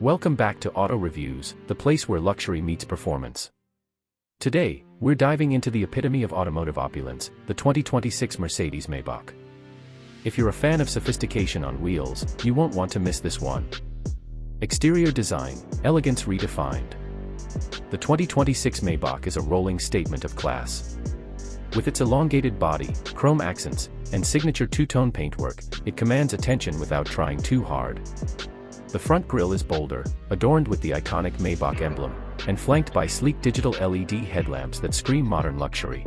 Welcome back to Auto Reviews, the place where luxury meets performance. Today, we're diving into the epitome of automotive opulence, the 2026 Mercedes Maybach. If you're a fan of sophistication on wheels, you won't want to miss this one. Exterior design, elegance redefined. The 2026 Maybach is a rolling statement of class. With its elongated body, chrome accents, and signature two-tone paintwork, it commands attention without trying too hard. The front grille is bolder, adorned with the iconic Maybach emblem, and flanked by sleek digital LED headlamps that scream modern luxury.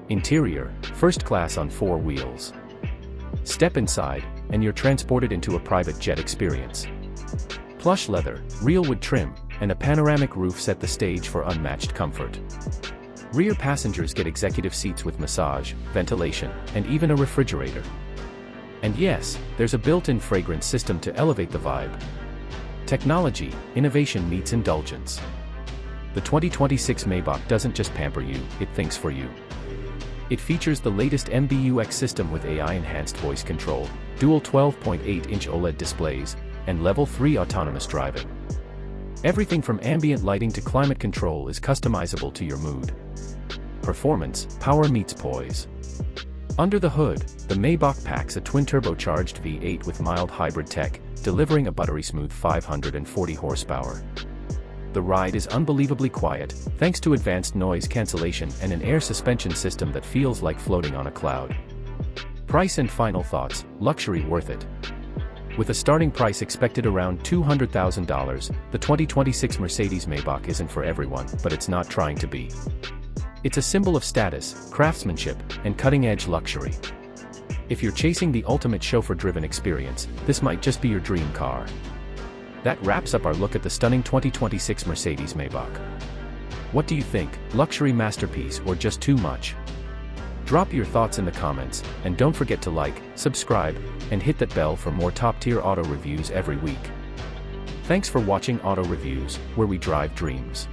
Interior, first class on 4 wheels. Step inside, and you're transported into a private jet experience. Plush leather, real wood trim, and a panoramic roof set the stage for unmatched comfort. Rear passengers get executive seats with massage, ventilation, and even a refrigerator. And yes, there's a built-in fragrance system to elevate the vibe. Technology, innovation meets indulgence. The 2026 Maybach doesn't just pamper you, it thinks for you. It features the latest MBUX system with AI-enhanced voice control, dual 12.8-inch OLED displays, and Level 3 autonomous driving. Everything from ambient lighting to climate control is customizable to your mood. Performance, power meets poise. Under the hood, the Maybach packs a twin-turbocharged V8 with mild hybrid tech, delivering a buttery-smooth 540 horsepower. The ride is unbelievably quiet, thanks to advanced noise cancellation and an air suspension system that feels like floating on a cloud. Price and final thoughts: luxury worth it. With a starting price expected around $200,000, the 2026 Mercedes Maybach isn't for everyone, but it's not trying to be. It's a symbol of status, craftsmanship, and cutting-edge luxury. If you're chasing the ultimate chauffeur-driven experience, this might just be your dream car. That wraps up our look at the stunning 2026 Mercedes Maybach. What do you think, luxury masterpiece or just too much? Drop your thoughts in the comments, and don't forget to like, subscribe, and hit that bell for more top-tier auto reviews every week. Thanks for watching Auto Reviews, where we drive dreams.